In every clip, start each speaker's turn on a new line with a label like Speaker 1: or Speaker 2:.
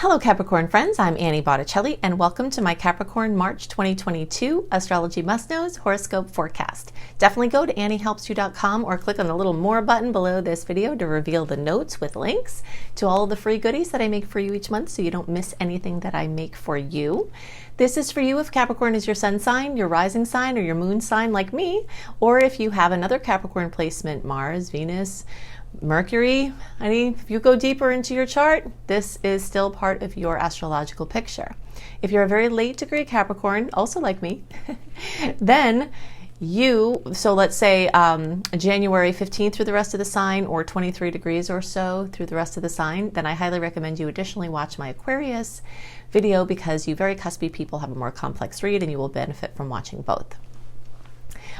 Speaker 1: Hello Capricorn friends, I'm Annie Botticelli and welcome to my Capricorn March 2022 Astrology Must-Knows Horoscope Forecast. Definitely go to anniehelpsyou.com or click on the little more button below this video to reveal the notes with links to all of the free goodies that I make for you each month so you don't miss anything that I make for you. This is for you if Capricorn is your sun sign, your rising sign, or your moon sign like me, or if you have another Capricorn placement, Mars, Venus, Mercury. If you go deeper into your chart, this is still part of your astrological picture. If you're a very late degree Capricorn, also like me, then so let's say January 15th through the rest of the sign, or 23 degrees or so through the rest of the sign, then I highly recommend you additionally watch my Aquarius video because you very cuspy people have a more complex read and you will benefit from watching both.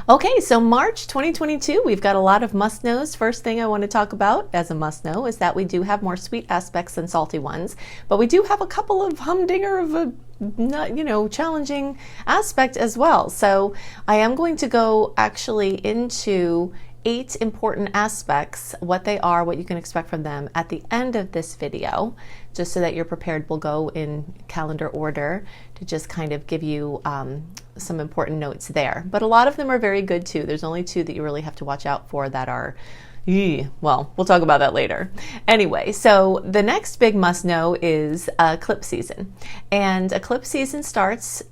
Speaker 1: Okay, so March 2022, we've got a lot of must-knows. First thing I want to talk about as a must-know is that we do have more sweet aspects than salty ones, but we do have a couple of humdinger of a challenging aspect as well. So I am going to go actually into 8 important aspects, what they are, what you can expect from them at the end of this video, just so that you're prepared. We'll go in calendar order to just kind of give you some important notes there. But a lot of them are very good too. There's only 2 that you really have to watch out for that are, well, we'll talk about that later. Anyway, so the next big must know is eclipse season. And eclipse season starts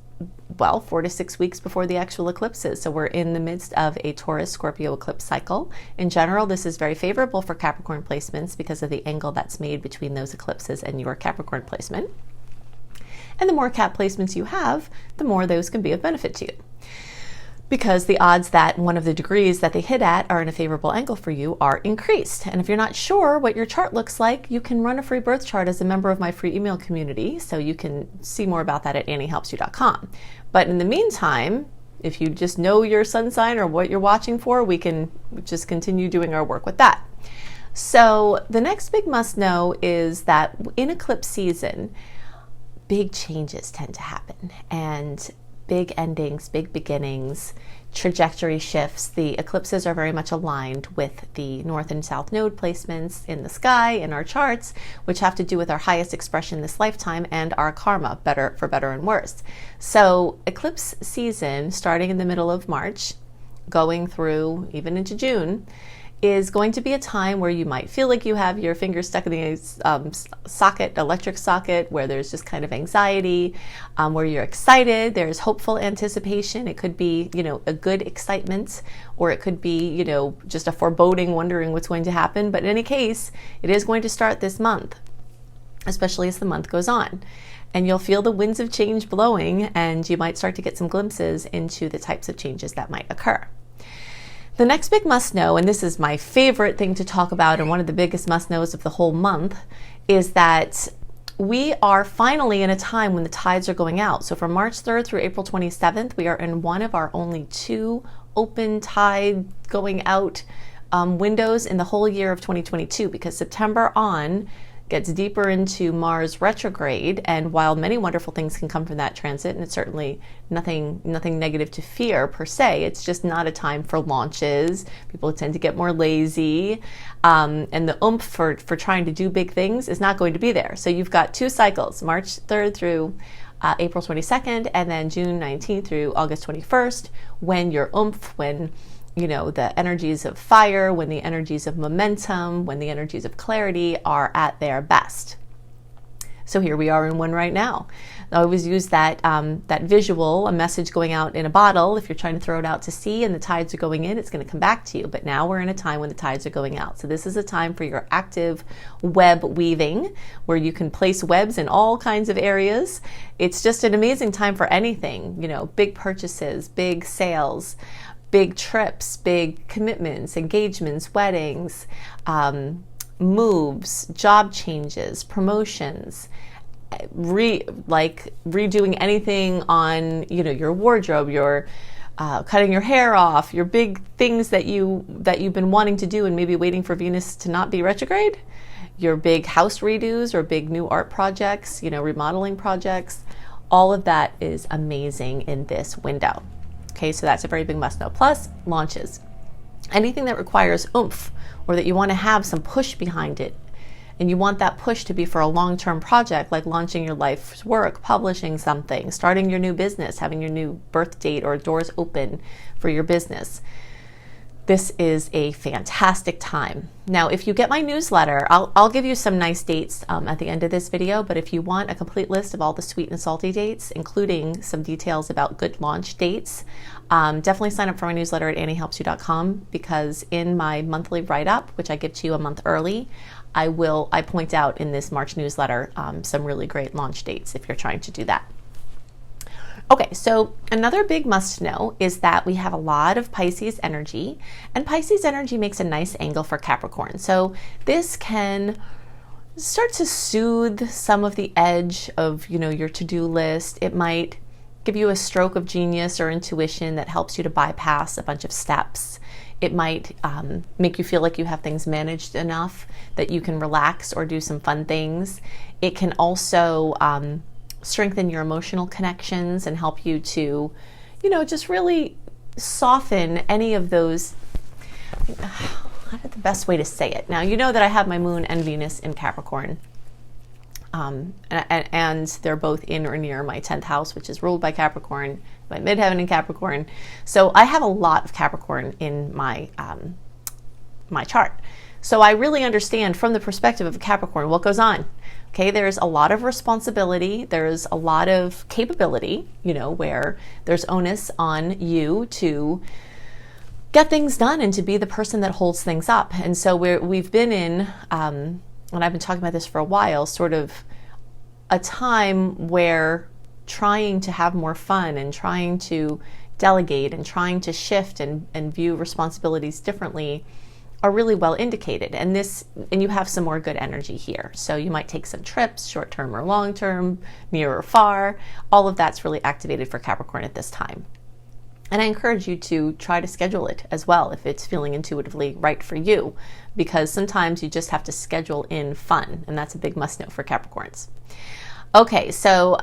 Speaker 1: 4 to 6 weeks before the actual eclipses. So we're in the midst of a Taurus Scorpio eclipse cycle. In general, this is very favorable for Capricorn placements because of the angle that's made between those eclipses and your Capricorn placement. And the more Cap placements you have, the more those can be of benefit to you, because the odds that one of the degrees that they hit at are in a favorable angle for you are increased. And if you're not sure what your chart looks like, you can run a free birth chart as a member of my free email community. So you can see more about that at anniehelpsyou.com. But in the meantime, if you just know your sun sign or what you're watching for, we can just continue doing our work with that. So the next big must know is that in eclipse season, big changes tend to happen, and big endings, big beginnings, trajectory shifts. The eclipses are very much aligned with the north and south node placements in the sky in our charts, which have to do with our highest expression this lifetime and our karma, for better and worse. So eclipse season, starting in the middle of March, going through even into June, is going to be a time where you might feel like you have your fingers stuck in the electric socket, where there's just kind of anxiety, where you're excited, there's hopeful anticipation. It could be, a good excitement, or it could be, just a foreboding, wondering what's going to happen. But in any case, it is going to start this month, especially as the month goes on. And you'll feel the winds of change blowing, and you might start to get some glimpses into the types of changes that might occur. The next big must know, and this is my favorite thing to talk about and one of the biggest must knows of the whole month, is that we are finally in a time when the tides are going out. So from March 3rd through April 27th, we are in one of our only 2 open tide going out windows in the whole year of 2022, because September on gets deeper into Mars retrograde, and while many wonderful things can come from that transit, and it's certainly nothing negative to fear per se, it's just not a time for launches. People tend to get more lazy, and the oomph for trying to do big things is not going to be there. So you've got 2 cycles, March 3rd through April 22nd, and then June 19th through August 21st, when your oomph, when the energies of fire, when the energies of momentum, when the energies of clarity are at their best. So here we are in one right now. I always use that visual, a message going out in a bottle. If you're trying to throw it out to sea and the tides are going in, it's going to come back to you. But now we're in a time when the tides are going out. So this is a time for your active web weaving, where you can place webs in all kinds of areas. It's just an amazing time for anything, big purchases, big sales, big trips, big commitments, engagements, weddings, moves, job changes, promotions, redoing anything on your wardrobe, your cutting your hair off, your big things that you've been wanting to do and maybe waiting for Venus to not be retrograde, your big house redos or big new art projects, remodeling projects. All of that is amazing in this window. Okay, so that's a very big must know. Plus, launches. Anything that requires oomph, or that you want to have some push behind it, And you want that push to be for a long-term project, like launching your life's work, publishing something, starting your new business, having your new birth date or doors open for your business. This is a fantastic time. Now, if you get my newsletter, I'll give you some nice dates at the end of this video, but if you want a complete list of all the sweet and salty dates, including some details about good launch dates, definitely sign up for my newsletter at anniehelpsyou.com, because in my monthly write-up, which I give to you a month early, I point out in this March newsletter some really great launch dates if you're trying to do that. Okay, so another big must know is that we have a lot of Pisces energy, and Pisces energy makes a nice angle for Capricorn. So this can start to soothe some of the edge of, your to-do list. It might give you a stroke of genius or intuition that helps you to bypass a bunch of steps. It might make you feel like you have things managed enough that you can relax or do some fun things. It can also strengthen your emotional connections and help you to, just really soften any of those. What is the best way to say it? Now, you know that I have my moon and Venus in Capricorn. And they're both in or near my 10th house, which is ruled by Capricorn, my midheaven in Capricorn. So I have a lot of Capricorn in my my chart. So I really understand from the perspective of Capricorn what goes on. Okay, there's a lot of responsibility, there's a lot of capability, where there's onus on you to get things done and to be the person that holds things up. And so we've been in, and I've been talking about this for a while, sort of a time where trying to have more fun and trying to delegate and trying to shift and view responsibilities differently are really well indicated. And you have some more good energy here. So you might take some trips, short-term or long-term, near or far. All of that's really activated for Capricorn at this time. And I encourage you to try to schedule it as well if it's feeling intuitively right for you, because sometimes you just have to schedule in fun, and that's a big must know for Capricorns. Okay, so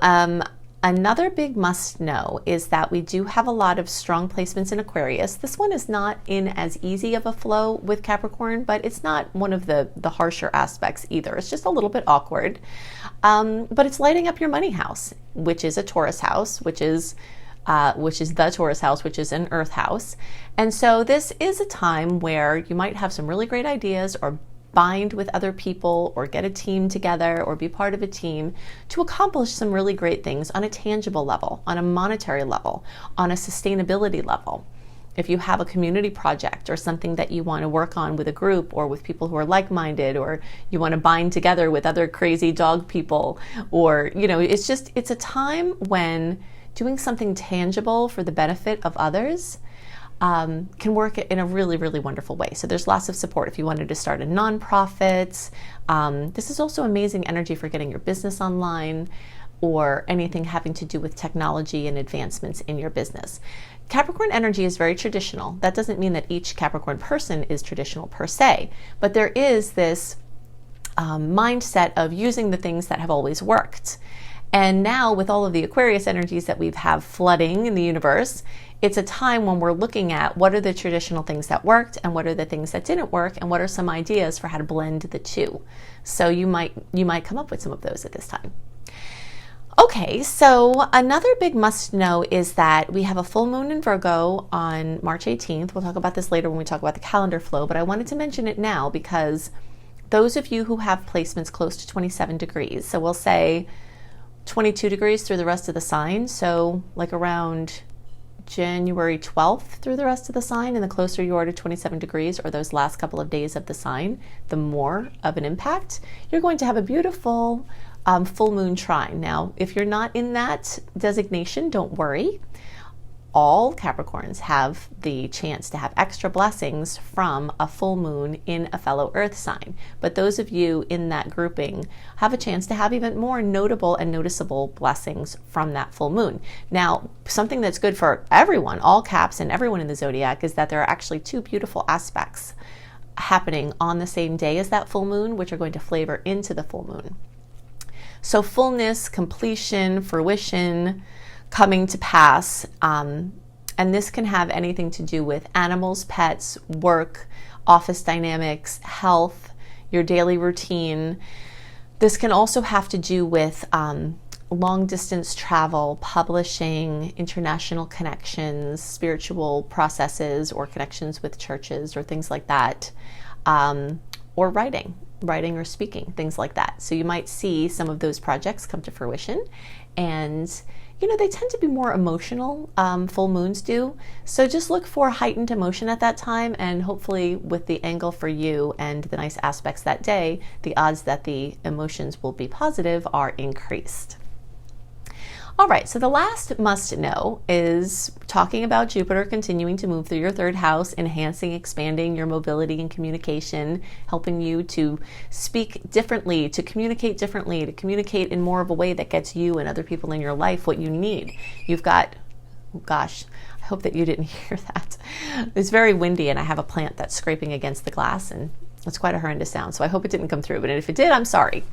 Speaker 1: another big must know is that we do have a lot of strong placements in Aquarius. This one is not in as easy of a flow with Capricorn, but it's not one of the harsher aspects either. It's just a little bit awkward. But it's lighting up your money house, which is a Taurus house, which is the Taurus house, which is an earth house. And so this is a time where you might have some really great ideas or bind with other people or get a team together or be part of a team to accomplish some really great things on a tangible level, on a monetary level, on a sustainability level. If you have a community project or something that you want to work on with a group or with people who are like-minded, or you want to bind together with other crazy dog people, or, it's a time when doing something tangible for the benefit of others can work in a really, really wonderful way. So there's lots of support if you wanted to start a nonprofit. This is also amazing energy for getting your business online or anything having to do with technology and advancements in your business. Capricorn energy is very traditional. That doesn't mean that each Capricorn person is traditional per se, but there is this mindset of using the things that have always worked. And now with all of the Aquarius energies that we have flooding in the universe, it's a time when we're looking at what are the traditional things that worked and what are the things that didn't work and what are some ideas for how to blend the two. So you might come up with some of those at this time. Okay, so another big must know is that we have a full moon in Virgo on March 18th. We'll talk about this later when we talk about the calendar flow, but I wanted to mention it now because those of you who have placements close to 27 degrees, so we'll say 22 degrees through the rest of the sign, so like around January 12th through the rest of the sign, and the closer you are to 27 degrees or those last couple of days of the sign, the more of an impact. You're going to have a beautiful full moon trine. Now, if you're not in that designation, don't worry. All Capricorns have the chance to have extra blessings from a full moon in a fellow earth sign. But those of you in that grouping have a chance to have even more notable and noticeable blessings from that full moon. Now, something that's good for everyone, all Caps and everyone in the zodiac, is that there are actually two beautiful aspects happening on the same day as that full moon, which are going to flavor into the full moon. So fullness, completion, fruition, coming to pass, and this can have anything to do with animals, pets, work, office dynamics, health, your daily routine. This can also have to do with long distance travel, publishing, international connections, spiritual processes or connections with churches or things like that, or writing or speaking, things like that. So you might see some of those projects come to fruition, and they tend to be more emotional, full moons do. So just look for heightened emotion at that time, and hopefully with the angle for you and the nice aspects that day, the odds that the emotions will be positive are increased. All right, so the last must know is talking about Jupiter continuing to move through your third house, enhancing, expanding your mobility and communication, helping you to speak differently, to communicate differently, to communicate in more of a way that gets you and other people in your life what you need. You've got, oh gosh, I hope that you didn't hear that. It's very windy and I have a plant that's scraping against the glass, and it's quite a horrendous sound, so I hope it didn't come through, but if it did, I'm sorry.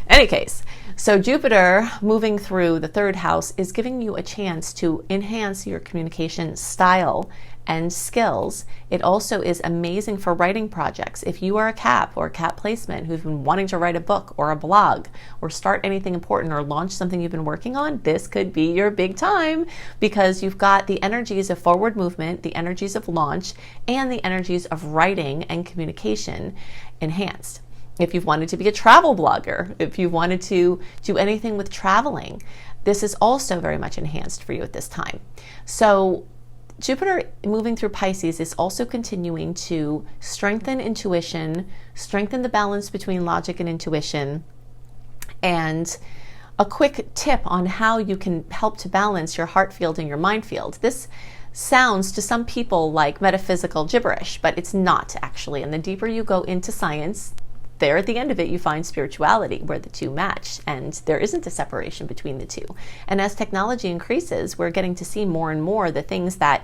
Speaker 1: Any case, so Jupiter moving through the third house is giving you a chance to enhance your communication style and skills. It also is amazing for writing projects. If you are a Cap or Cap placement who's been wanting to write a book or a blog or start anything important or launch something you've been working on, this could be your big time, because you've got the energies of forward movement, the energies of launch, and the energies of writing and communication enhanced. If you've wanted to be a travel blogger, if you wanted to do anything with traveling, this is also very much enhanced for you at this time. So Jupiter moving through Pisces is also continuing to strengthen intuition, strengthen the balance between logic and intuition. And a quick tip on how you can help to balance your heart field and your mind field. This sounds to some people like metaphysical gibberish, but it's not actually. And the deeper you go into science, there at the end of it, you find spirituality where the two match, and there isn't a separation between the two. And as technology increases, we're getting to see more and more the things that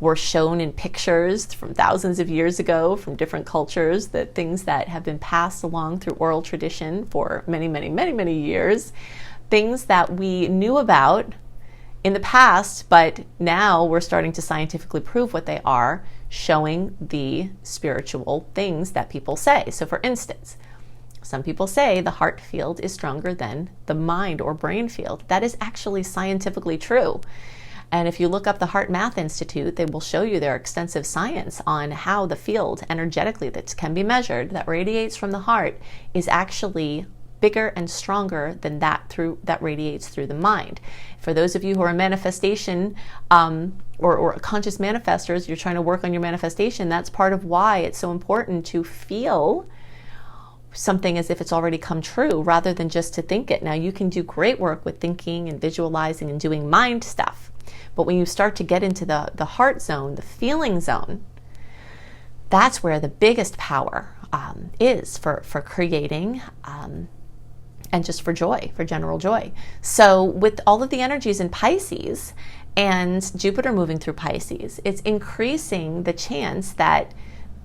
Speaker 1: were shown in pictures from thousands of years ago from different cultures, the things that have been passed along through oral tradition for many, many, many, many years, things that we knew about in the past, but now we're starting to scientifically prove what they are, showing the spiritual things that people say. So for instance, some people say the heart field is stronger than the mind or brain field. That is actually scientifically true. And if you look up the Heart Math Institute, they will show you their extensive science on how the field energetically that can be measured, that radiates from the heart, is actually bigger and stronger than that radiates through the mind. For those of you who are manifestation or conscious manifestors, you're trying to work on your manifestation, that's part of why it's so important to feel something as if it's already come true rather than just to think it. Now, you can do great work with thinking and visualizing and doing mind stuff, but when you start to get into the heart zone, the feeling zone, that's where the biggest power is for creating and just for joy, for general joy. So with all of the energies in Pisces and Jupiter moving through Pisces, it's increasing the chance that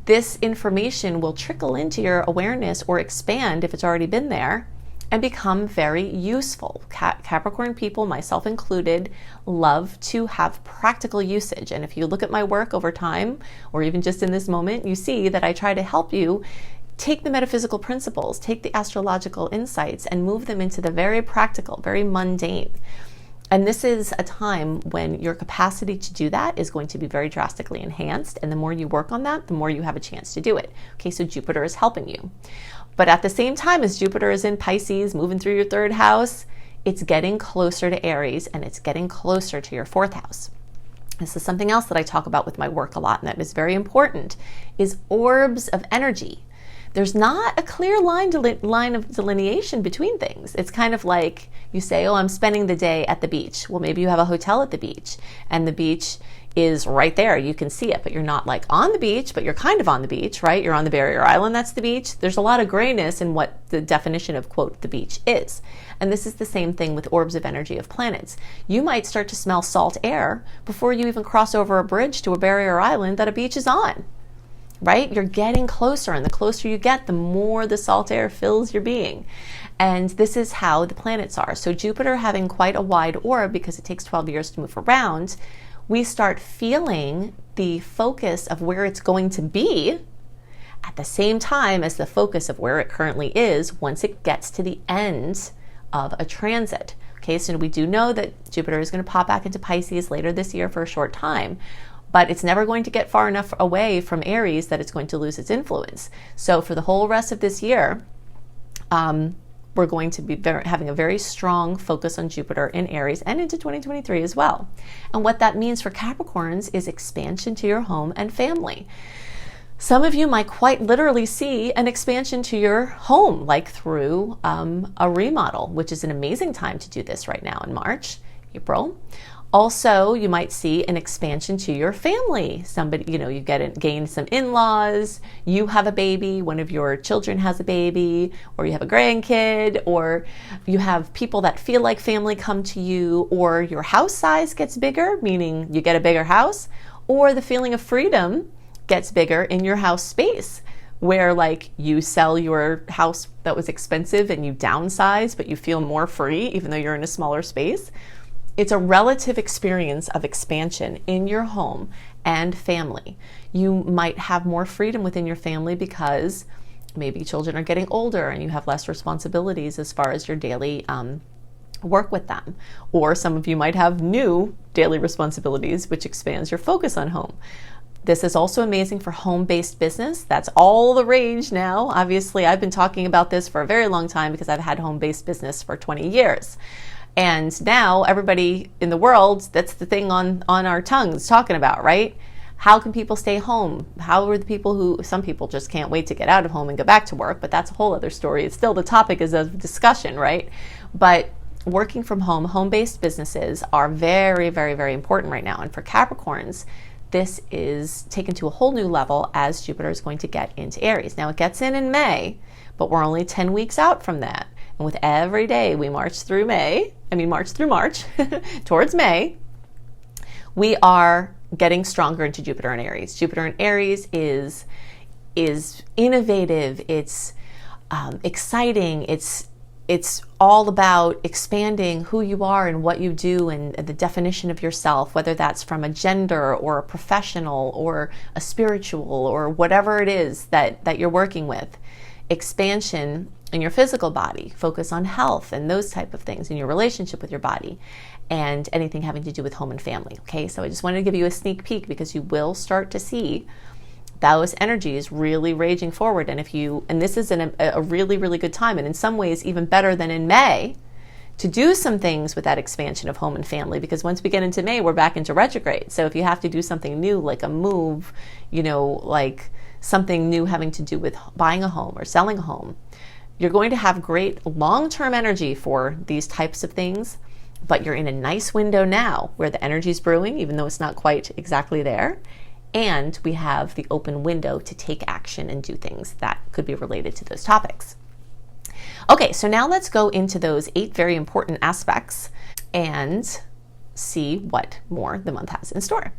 Speaker 1: this information will trickle into your awareness or expand if it's already been there and become very useful. Capricorn people, myself included, love to have practical usage. And if you look at my work over time, or even just in this moment, you see that I try to help you take the metaphysical principles, take the astrological insights, and move them into the very practical, very mundane. And this is a time when your capacity to do that is going to be very drastically enhanced. And the more you work on that, the more you have a chance to do it. Okay, so Jupiter is helping you. But at the same time as Jupiter is in Pisces, moving through your third house, it's getting closer to Aries and it's getting closer to your fourth house. This is something else that I talk about with my work a lot, and that is very important, is orbs of energy. There's not a clear line of delineation between things. It's kind of like you say, oh, I'm spending the day at the beach. Well, maybe you have a hotel at the beach and the beach is right there. You can see it, but you're not like on the beach, but you're kind of on the beach, right? You're on the barrier island. That's the beach. There's a lot of grayness in what the definition of, quote, the beach is. And this is the same thing with orbs of energy of planets. You might start to smell salt air before you even cross over a bridge to a barrier island that a beach is on. Right? You're getting closer, and the closer you get, the more the salt air fills your being. And this is how the planets are. So Jupiter having quite a wide orb, because it takes 12 years to move around, we start feeling the focus of where it's going to be at the same time as the focus of where it currently is once it gets to the end of a transit. Okay, so we do know that Jupiter is going to pop back into Pisces later this year for a short time, but it's never going to get far enough away from Aries that it's going to lose its influence. So for the whole rest of this year, we're going to be having a very strong focus on Jupiter in Aries and into 2023 as well. And what that means for Capricorns is expansion to your home and family. Some of you might quite literally see an expansion to your home, like through a remodel, which is an amazing time to do this right now in March, April. Also, you might see an expansion to your family. Somebody, you gain some in-laws, you have a baby, one of your children has a baby, or you have a grandkid, or you have people that feel like family come to you, or your house size gets bigger, meaning you get a bigger house, or the feeling of freedom gets bigger in your house space, where like you sell your house that was expensive and you downsize, but you feel more free even though you're in a smaller space. It's a relative experience of expansion in your home and family. You might have more freedom within your family because maybe children are getting older and you have less responsibilities as far as your daily work with them. Or some of you might have new daily responsibilities, which expands your focus on home. This is also amazing for home-based business. That's all the rage now. Obviously, I've been talking about this for a very long time because I've had home-based business for 20 years. And now everybody in the world, that's the thing on our tongues talking about, right? How can people stay home? How are the people some people just can't wait to get out of home and go back to work, but that's a whole other story. It's still the topic is of discussion, right? But working from home, home-based businesses are very, very, very important right now. And for Capricorns, this is taken to a whole new level as Jupiter is going to get into Aries. Now it gets in May, but we're only 10 weeks out from that. And with every day we march through March towards May, we are getting stronger into Jupiter and Aries. Jupiter and Aries is innovative, it's exciting, it's all about expanding who you are and what you do and the definition of yourself, whether that's from a gender or a professional or a spiritual or whatever it is that you're working with. Expansion in your physical body, focus on health and those type of things in your relationship with your body and anything having to do with home and family. Okay, so I just wanted to give you a sneak peek because you will start to see those energies really raging forward. And this is a really, really good time, and in some ways even better than in May, to do some things with that expansion of home and family, because once we get into May, we're back into retrograde. So if you have to do something new, like a move, like something new having to do with buying a home or selling a home, you're going to have great long-term energy for these types of things, but you're in a nice window now where the energy is brewing, even though it's not quite exactly there. And we have the open window to take action and do things that could be related to those topics. Okay, so now let's go into those 8 very important aspects and see what more the month has in store.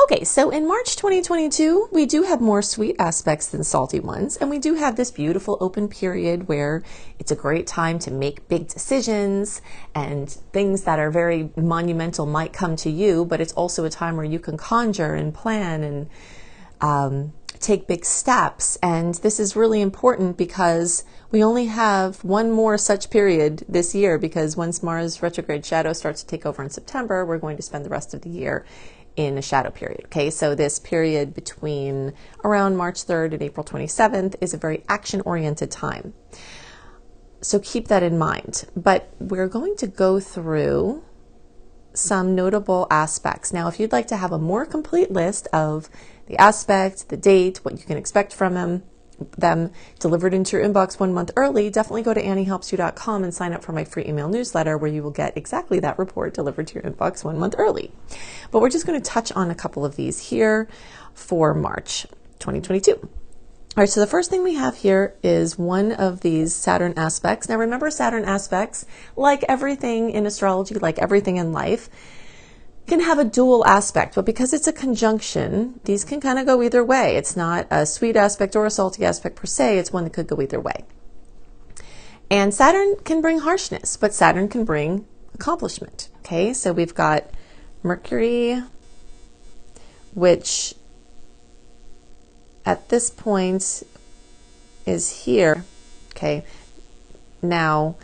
Speaker 1: Okay, so in March 2022, we do have more sweet aspects than salty ones, and we do have this beautiful open period where it's a great time to make big decisions, and things that are very monumental might come to you, but it's also a time where you can conjure and plan and take big steps. And this is really important because we only have one more such period this year, because once Mars retrograde shadow starts to take over in September, we're going to spend the rest of the year in a shadow period. Okay, so this period between around March 3rd and April 27th is a very action-oriented time. So keep that in mind. But we're going to go through some notable aspects. Now, if you'd like to have a more complete list of the aspect, the date, what you can expect from them delivered into your inbox 1 month early, definitely go to anniehelpsyou.com and sign up for my free email newsletter where you will get exactly that report delivered to your inbox 1 month early. But we're just going to touch on a couple of these here for March 2022. All right, so the first thing we have here is one of these Saturn aspects. Now remember, Saturn aspects, like everything in astrology, like everything in life, can have a dual aspect, but because it's a conjunction, these can kind of go either way. It's not a sweet aspect or a salty aspect per se, it's one that could go either way. And Saturn can bring harshness, but Saturn can bring accomplishment. Okay, so we've got Mercury, which at this point is here. Okay. Now,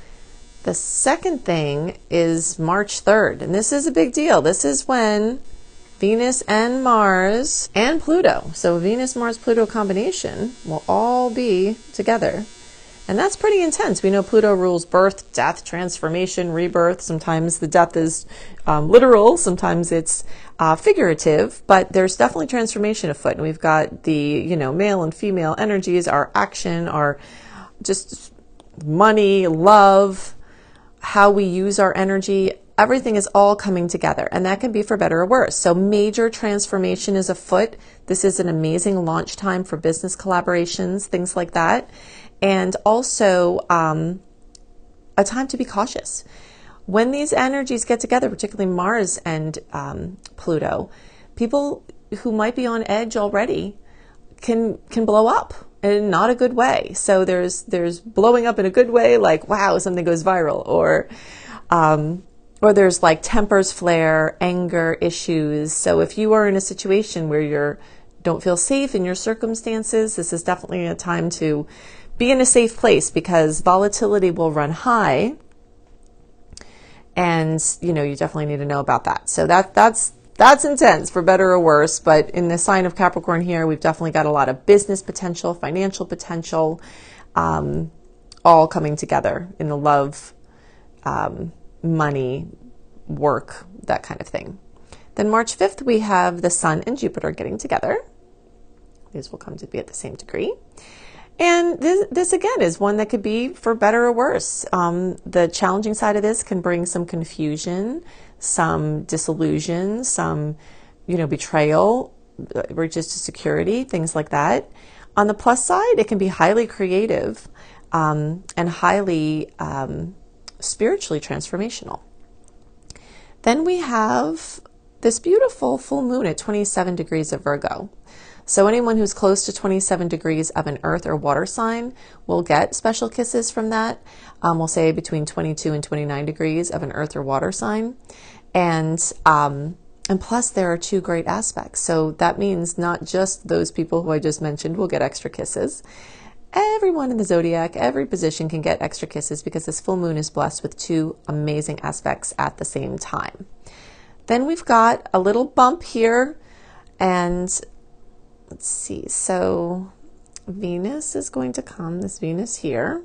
Speaker 1: the second thing is March 3rd, and this is a big deal. This is when Venus and Mars and Pluto, so Venus, Mars, Pluto combination will all be together. And that's pretty intense. We know Pluto rules birth, death, transformation, rebirth. Sometimes the death is literal, sometimes it's figurative, but there's definitely transformation afoot. And we've got the, male and female energies, our action, our just money, love, how we use our energy. Everything is all coming together, and that can be for better or worse. So major transformation is afoot. This is an amazing launch time for business collaborations, things like that. And also a time to be cautious. When these energies get together, particularly Mars and Pluto, people who might be on edge already can blow up in not a good way. So there's blowing up in a good way, like, wow, something goes viral, or there's like tempers flare, anger issues. So if you are in a situation where you don't feel safe in your circumstances, this is definitely a time to be in a safe place, because volatility will run high, and you definitely need to know about that. So that's intense for better or worse. But in the sign of Capricorn here, we've definitely got a lot of business potential, financial potential, all coming together in the love, money, work, that kind of thing. Then March 5th, we have the Sun and Jupiter getting together. These will come to be at the same degree. And this again is one that could be for better or worse. The challenging side of this can bring some confusion, some disillusion, some, betrayal, breaches to security, things like that. On the plus side, it can be highly creative and highly spiritually transformational. Then we have this beautiful full moon at 27 degrees of Virgo. So anyone who's close to 27 degrees of an earth or water sign will get special kisses from that. We'll say between 22 and 29 degrees of an earth or water sign. And plus there are two great aspects. So that means not just those people who I just mentioned will get extra kisses. Everyone in the zodiac, every position can get extra kisses, because this full moon is blessed with two amazing aspects at the same time. Then we've got a little bump here, and let's see, so Venus is going to come, this Venus here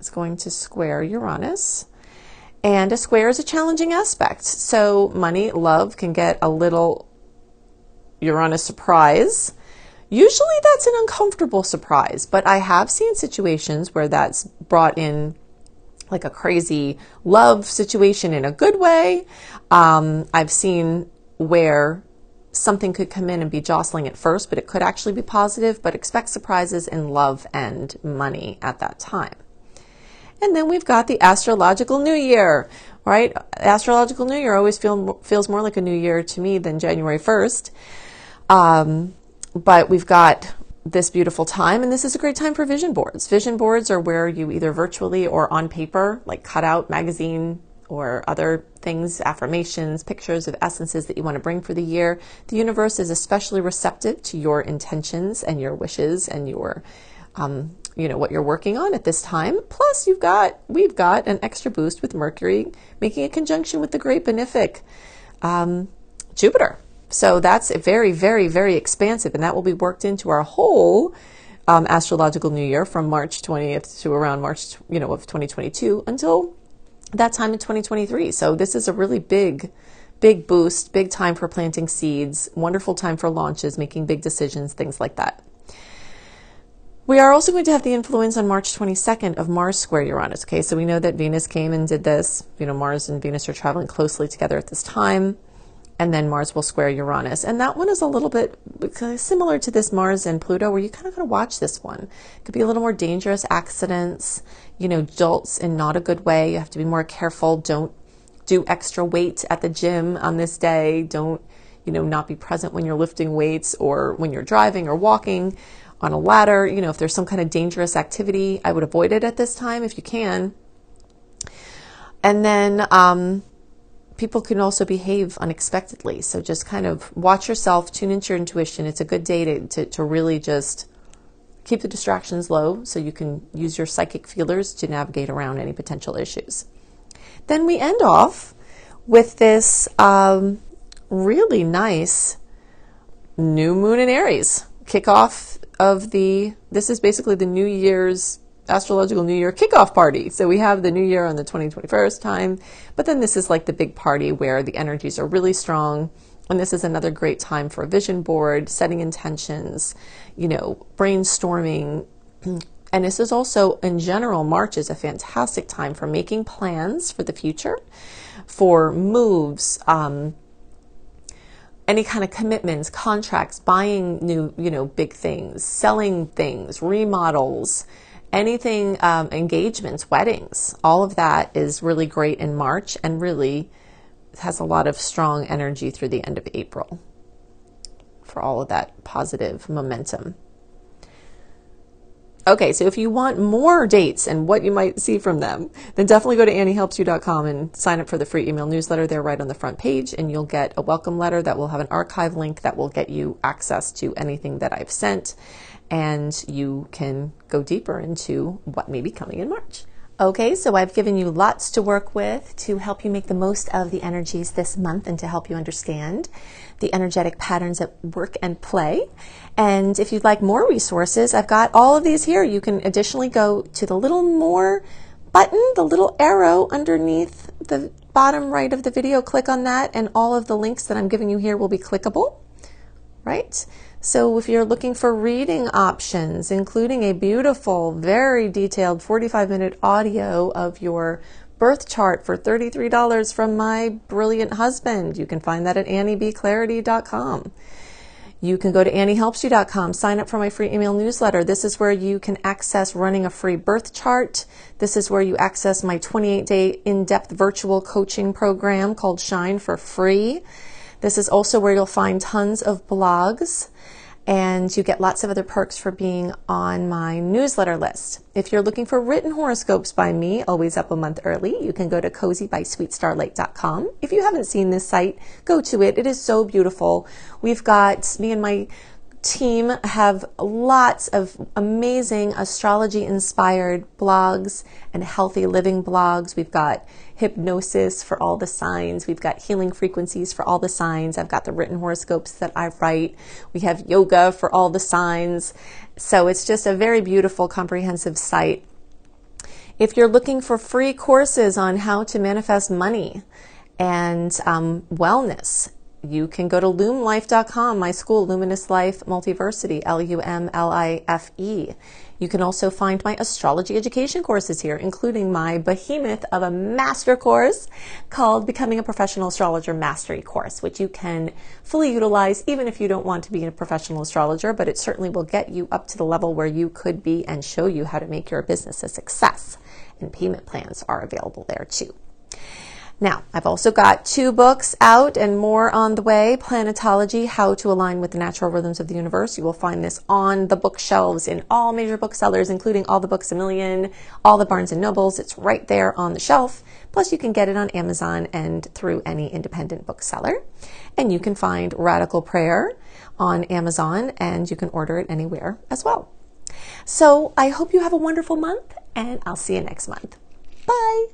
Speaker 1: is going to square Uranus, and a square is a challenging aspect. So money, love can get a little Uranus surprise. Usually that's an uncomfortable surprise, but I have seen situations where that's brought in like a crazy love situation in a good way. I've seen where something could come in and be jostling at first, but it could actually be positive, but expect surprises in love and money at that time. And then we've got the astrological new year, right? Astrological new year always feels more like a new year to me than January 1st. But we've got this beautiful time, and this is a great time for vision boards. Vision boards are where you either virtually or on paper, like cut out magazine or other things, affirmations, pictures of essences that you want to bring for the year. The universe is especially receptive to your intentions and your wishes and your, what you're working on at this time. Plus, we've got an extra boost with Mercury making a conjunction with the great benefic Jupiter. So that's very, very, very expansive, and that will be worked into our whole astrological new year from March 20th to around March, of 2022 until that time in 2023. So this is a really big boost, big time for planting seeds, wonderful time for launches, making big decisions, things like that. We are also going to have the influence on March 22nd of Mars square Uranus. Okay, so we know that Venus came and did this. Mars and Venus are traveling closely together at this time. And then Mars will square Uranus. And that one is a little bit similar to this Mars and Pluto, where you kind of got to watch this one. It could be a little more dangerous accidents, jolts in not a good way. You have to be more careful. Don't do extra weight at the gym on this day. Don't, not be present when you're lifting weights or when you're driving or walking on a ladder. If there's some kind of dangerous activity, I would avoid it at this time if you can. And then, people can also behave unexpectedly. So just kind of watch yourself, tune into your intuition. It's a good day to really just keep the distractions low so you can use your psychic feelers to navigate around any potential issues. Then we end off with this really nice new moon in Aries. Kickoff of this is basically the New Year's astrological New Year kickoff party. So we have the New Year on the 21st time, but then this is like the big party where the energies are really strong. And this is another great time for a vision board, setting intentions, brainstorming. And this is also, in general, March is a fantastic time for making plans for the future, for moves, any kind of commitments, contracts, buying new, big things, selling things, remodels, anything, engagements, weddings. All of that is really great in March and really has a lot of strong energy through the end of April for all of that positive momentum. Okay, so if you want more dates and what you might see from them, then definitely go to anniehelpsyou.com and sign up for the free email newsletter there right on the front page, and you'll get a welcome letter that will have an archive link that will get you access to anything that I've sent, and you can go deeper into what may be coming in March. Okay, so I've given you lots to work with to help you make the most of the energies this month and to help you understand the energetic patterns at work and play. And if you'd like more resources, I've got all of these here. You can additionally go to the little more button, the little arrow underneath the bottom right of the video. Click on that, and all of the links that I'm giving you here will be clickable, right? So if you're looking for reading options, including a beautiful, very detailed 45-minute audio of your birth chart for $33 from my brilliant husband, you can find that at anniebclarity.com. You can go to anniehelpsyou.com, sign up for my free email newsletter. This is where you can access running a free birth chart. This is where you access my 28-day in-depth virtual coaching program called Shine for free. This is also where you'll find tons of blogs, and you get lots of other perks for being on my newsletter list. If you're looking for written horoscopes by me, always up a month early, you can go to cozybysweetstarlight.com. If you haven't seen this site, go to it. It is so beautiful. We've got, me and my team have lots of amazing astrology-inspired blogs and healthy living blogs. We've got hypnosis for all the signs. We've got healing frequencies for all the signs. I've got the written horoscopes that I write. We have yoga for all the signs. So it's just a very beautiful, comprehensive site. If you're looking for free courses on how to manifest money and wellness, you can go to lumlife.com, my school, Luminous Life Multiversity, LUMLIFE. You can also find my astrology education courses here, including my behemoth of a master course called Becoming a Professional Astrologer Mastery Course, which you can fully utilize even if you don't want to be a professional astrologer, but it certainly will get you up to the level where you could be and show you how to make your business a success. And payment plans are available there too. Now, I've also got 2 books out and more on the way. Planetology, How to Align with the Natural Rhythms of the Universe. You will find this on the bookshelves in all major booksellers, including all the Books A Million, all the Barnes & Nobles. It's right there on the shelf. Plus, you can get it on Amazon and through any independent bookseller. And you can find Radical Prayer on Amazon, and you can order it anywhere as well. So I hope you have a wonderful month, and I'll see you next month. Bye.